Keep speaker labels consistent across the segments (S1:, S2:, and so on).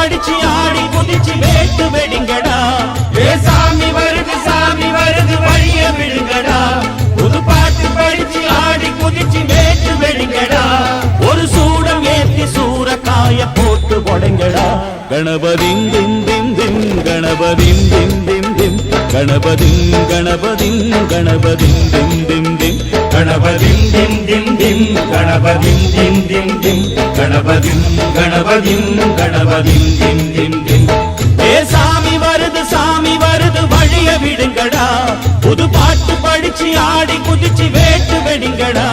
S1: படிச்சு ஆடி குதிச்சு வேட்டு வெடிங்கடா சாமி வருது வழிய விடுங்கடா புது பாட்டு படிச்சு ஆடி குதிச்சு வேட்டு வெடிங்கடா ஒரு சூடம் ஏத்தி சூரக்காய போட்டு கொடைங்கடா கணபதிம் திம் திம் திம் கணபதிம் திம் திம் திம் கணபதிம் கணபதிம் கணபதிம் திம் திம் திம் கணபதிம் திம் திம் திம் கணபதிம் திம் திம் திம் கணபதிம் கணபதிம் கணபதிம் திம் திம் திம் சாமி வருது வழிய விடுங்கடா புது பாட்டு படிச்சு ஆடி குதிச்சு வேட்டு வெடிங்கடா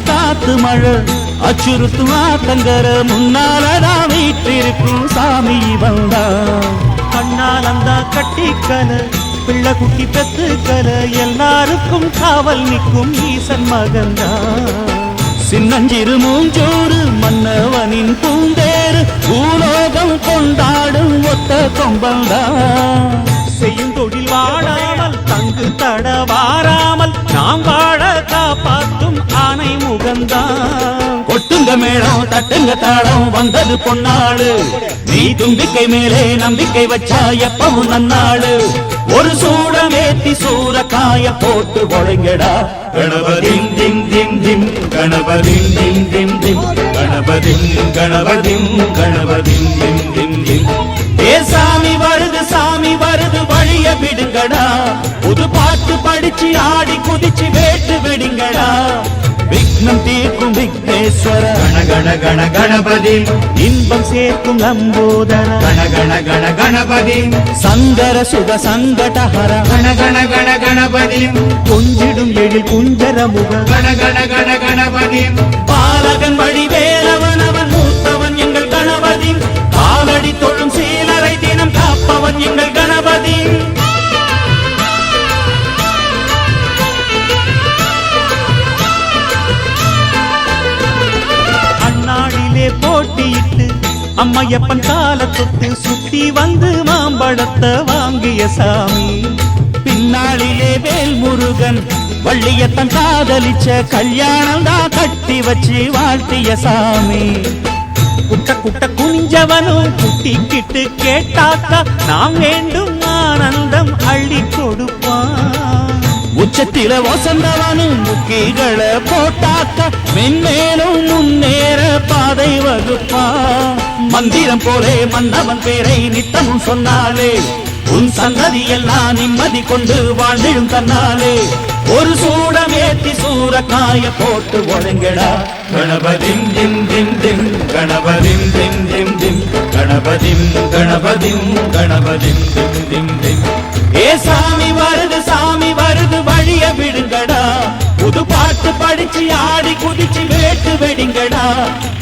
S1: காத்து மழை அச்சுறுத்தும் ஆத்தங்கர முன்னாலதான் வீட்டிருக்கும் சாமி வந்தா கண்ணாலந்தா கட்டிக்கல பிள்ளை குட்டி பெத்துக்கல எல்லாருக்கும் காவல் நிற்கும் ஈசன் மகந்தா சின்னஞ்சிறு மூஞ்சோறு மன்னவனின் பூந்தேறு பூலோகம் கொண்டாடும் ஒத்த கொம்பந்தா செய்யும் தொழில் வாழாமல் தங்கு தட வாராமல் நாம் வாழ காப்பாற்றும் ஆனை முகந்தான் கொட்டுங்க மேளம் தட்டுங்க தாளம் வந்தது பொன்னாடு நீ தும்பிக்கை மேலே நம்பிக்கை வச்சா எப்பவும் நன்னாடு ஒரு சூடம் ஏத்தி சூரக்காய போட்டு கொடைங்கடா கணபதிம் திம் திம் திம் கணபதிம் திம் திம் திம் கணபதிம் கணபதிம் கணபதிம் திம் திம் திம் சாமி வருது வழிய விடுங்கடா புது பாட்டு படிச்சு ஆடி குதிச்சு வேட்டு வெடிங்கடா விக்னம் தீர்க்கும் விக்னேஸ்வர கண கண கண கணபதி இன்பம் சேர்க்கும் லம்போதர கண கண கண கணபதி சங்கர சுக சங்கடஹர கண கண கண கணபதி கொஞ்சிடும் எழில் குஞ்சர முக கண கண கண கணபதி பாலகன் வழி வேலவன் அவன் மூத்தவன் எங்கள் கணபதி காலடி தொழும் சீலரை தினம் காப்பவன் எங்கள் கணபதி அண்ணாடிலே போட்டியிட்டு அம்மையப்பன் கால தொட்டு சுத்தி வந்து மாம்பழத்தை வாங்கிய சாமி பின்னாளிலே வேல் முருகன் வள்ளியத்தன் காதலிச்ச கல்யாணம் தான் கட்டி வச்சு வாழ்த்திய சாமி குட்ட குட்ட குனிஞ்சவனும் குட்டிக்கிட்டு கேட்டாக்கா நாம் வேண்டும் ஆனந்தம் அள்ளி கொடுப்பான் உச்சத்தில வசந்தவனும் முக்கிகளை போட்டாக்கா மென்மேலும் முன்னேற பாதை வகுப்பான் மந்திரம் போலே மன்னவன் பேரை நித்தமும் சொன்னாலே உன் சந்ததி எல்லாம் நிம்மதி கொண்டு வாழ்ந்திடும் தன்னாலே ஒரு சூடம் ஏத்தி சூரக்காய போட்டு ஒழுங்கடா கணபதிம் திம் திம் திம் கணபதிம் திம் திம் திம் கணபதிம் கணபதிம் கணபதிம் திம் திம் திம் சாமி வருது வழிய விடுங்கடா புது பாட்டு படிச்சு ஆடி குதிச்சு வேட்டு வெடிங்கடா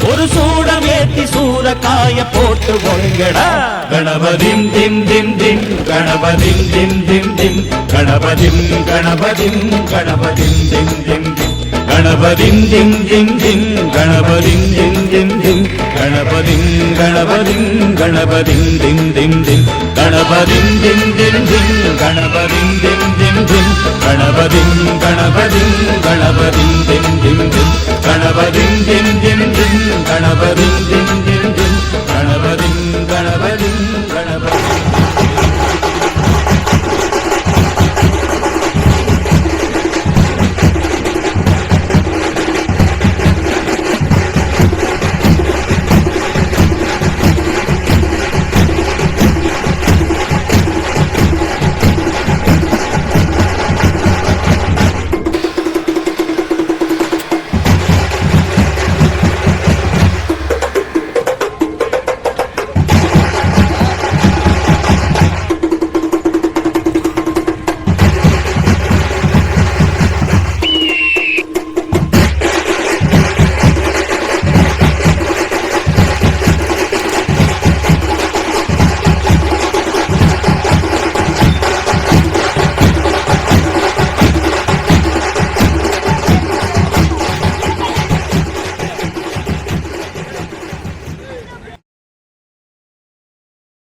S1: ஒரு சூடம் ஏத்தி சூரக்காய போட்டு ஒழுங்கடா கணபதிம் திம் திம் திம் கணபதிம் திம் திம் திம் கணபதிம் கணபதிம் கணபதிம் திம் திம் திம் கணபதிம் திம் திம் திம் கணபதிம் திம் திம் திம் கணபதிம் கணபதிம் கணபதிம் திம் திம் திம் கணபதிம் திம் திம் திம் கணபதிம் திம் திம் திம் கணபதிம் கணபதிம் கணபதிம் திம் திம் திம் கணபதிம் திம் திம் திம் கணபதிம் திம் திம் திம் கணபதிம் கணபதிம் கணபதிம்